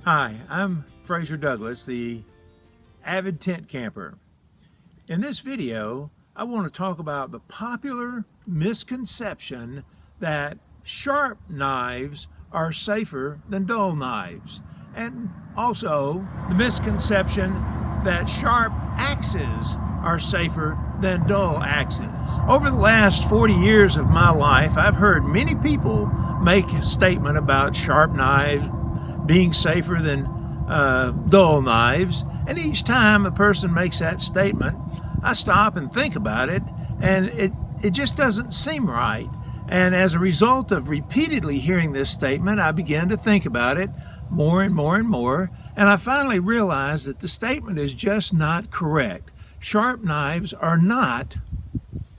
Hi, I'm Fraser Douglas, the avid tent camper. In this video, I want to talk about the popular misconception that sharp knives are safer than dull knives, and also the misconception that sharp axes are safer than dull axes. Over the last 40 years of my life, I've heard many people make a statement about sharp knives being safer than dull knives, and each time a person makes that statement, I stop and think about it, and it just doesn't seem right. And as a result of repeatedly hearing this statement, I began to think about it more and more and more, and I finally realized that the statement is just not correct. Sharp knives are not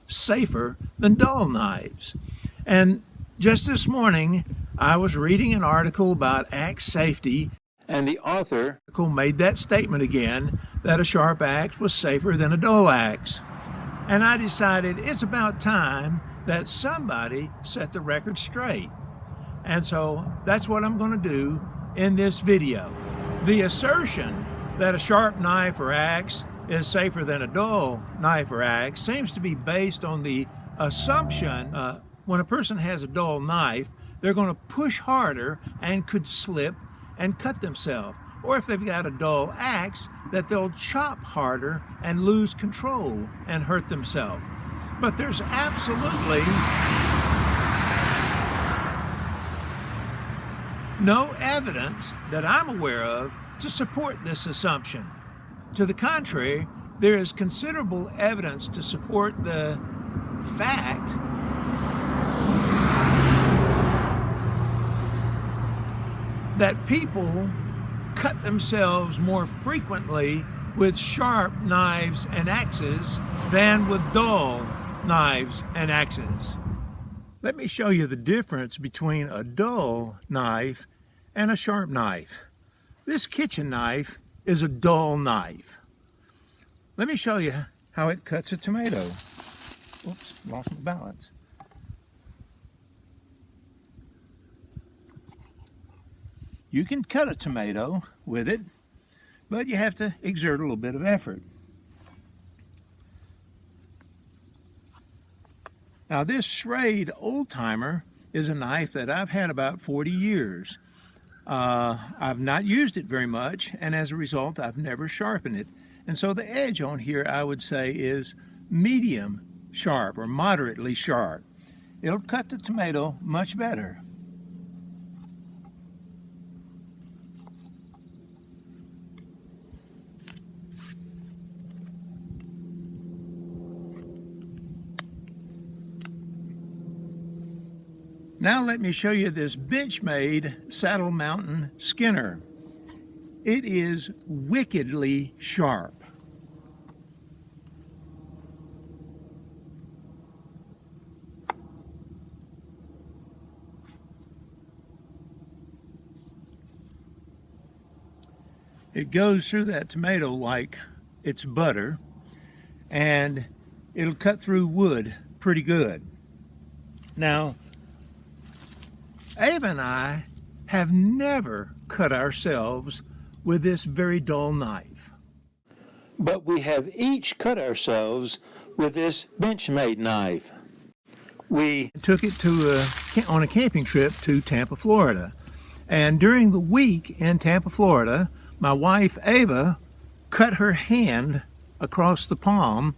safer than dull knives. And just this morning, I was reading an article about axe safety, and the author made that statement again, that a sharp axe was safer than a dull axe. And I decided it's about time that somebody set the record straight. And so that's what I'm going to do in this video. The assertion that a sharp knife or axe is safer than a dull knife or axe seems to be based on the assumption when a person has a dull knife, they're going to push harder and could slip and cut themselves. Or if they've got a dull axe, that they'll chop harder and lose control and hurt themselves. But there's absolutely no evidence that I'm aware of to support this assumption. To the contrary, there is considerable evidence to support the fact that people cut themselves more frequently with sharp knives and axes than with dull knives and axes. Let me show you the difference between a dull knife and a sharp knife. This kitchen knife is a dull knife. Let me show you how it cuts a tomato. Oops, lost my balance. You can cut a tomato with it, but you have to exert a little bit of effort. Now this Schrade Old Timer is a knife that I've had about 40 years. I've not used it very much, and as a result I've never sharpened it. And so the edge on here, I would say, is medium sharp or moderately sharp. It'll cut the tomato much better. Now let me show you this Benchmade Saddle Mountain Skinner. It is wickedly sharp. It goes through that tomato like it's butter, and it'll cut through wood pretty good. Now, Ava and I have never cut ourselves with this very dull knife. But we have each cut ourselves with this Benchmade knife. We took it on a camping trip to Tampa, Florida. And during the week in Tampa, Florida, my wife Ava cut her hand across the palm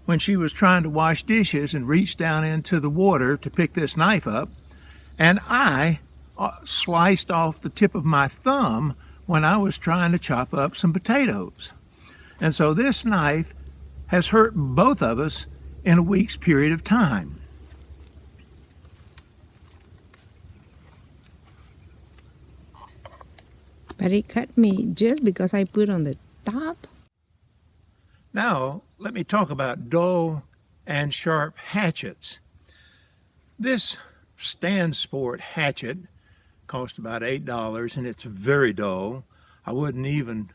when she was trying to wash dishes and reached down into the water to pick this knife up. And I sliced off the tip of my thumb when I was trying to chop up some potatoes. And so this knife has hurt both of us in a week's period of time. But it cut me just because I put on the top. Now, let me talk about dull and sharp hatchets. This Stand Sport hatchet cost about $8, and it's very dull. I wouldn't even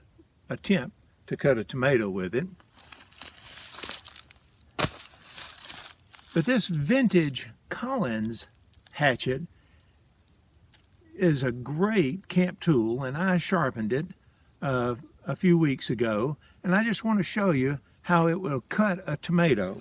attempt to cut a tomato with it. But this vintage Collins hatchet is a great camp tool, and I sharpened it a few weeks ago, and I just want to show you how it will cut a tomato.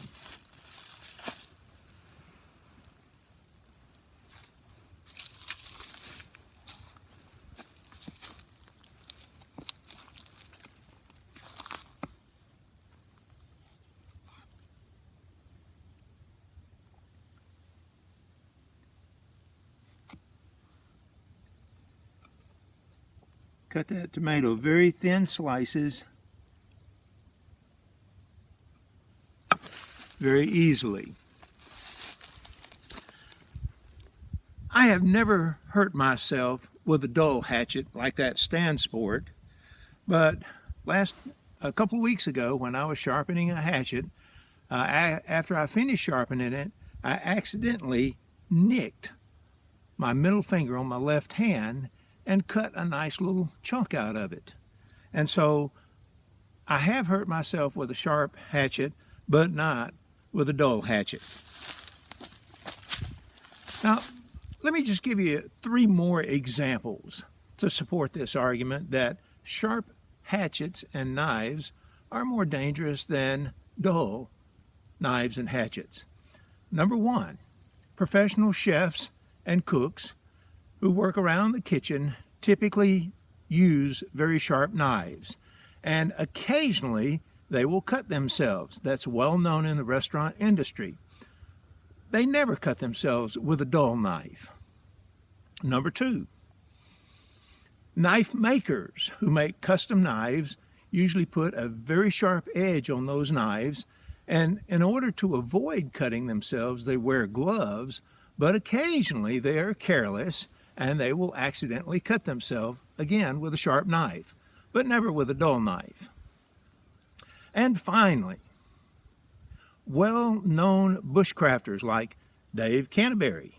Cut that tomato very thin slices, very easily. I have never hurt myself with a dull hatchet like that stand sport, but a couple of weeks ago when I was sharpening a hatchet, after I finished sharpening it, I accidentally nicked my middle finger on my left hand and cut a nice little chunk out of it. And so I have hurt myself with a sharp hatchet, but not with a dull hatchet. Now, let me just give you 3 more examples to support this argument that sharp hatchets and knives are more dangerous than dull knives and hatchets. Number 1, professional chefs and cooks who work around the kitchen typically use very sharp knives, and occasionally they will cut themselves. That's well known in the restaurant industry. They never cut themselves with a dull knife. Number 2, knife makers who make custom knives usually put a very sharp edge on those knives, and in order to avoid cutting themselves, they wear gloves, but occasionally they are careless and they will accidentally cut themselves, again with a sharp knife, but never with a dull knife. And finally, well-known bushcrafters like Dave Canterbury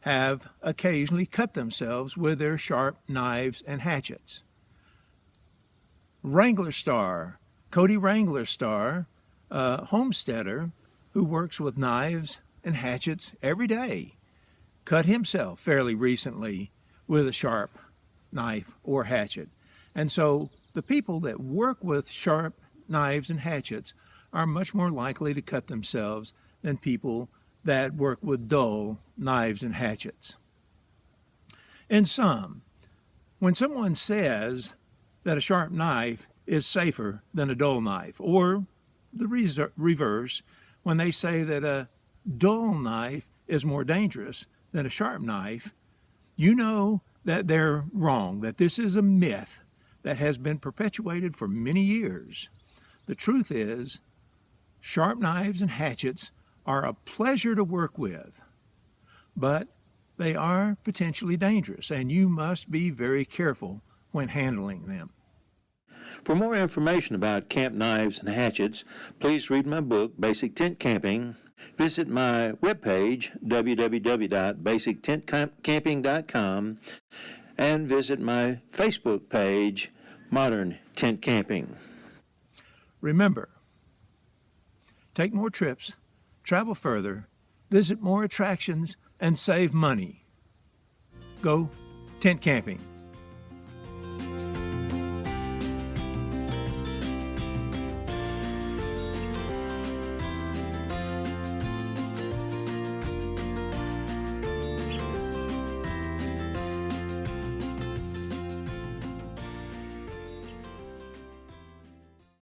have occasionally cut themselves with their sharp knives and hatchets. Cody Wrangler Star, homesteader who works with knives and hatchets every day, cut himself fairly recently with a sharp knife or hatchet. And so the people that work with sharp knives and hatchets are much more likely to cut themselves than people that work with dull knives and hatchets. In sum, when someone says that a sharp knife is safer than a dull knife, or the reverse, when they say that a dull knife is more dangerous than a sharp knife, you know that they're wrong, that this is a myth that has been perpetuated for many years. The truth is, sharp knives and hatchets are a pleasure to work with, but they are potentially dangerous, and you must be very careful when handling them. For more information about camp knives and hatchets, please read my book, Basic Tent Camping. Visit my webpage, www.basictentcamping.com, and visit my Facebook page, Modern Tent Camping. Remember, take more trips, travel further, visit more attractions, and save money. Go tent camping.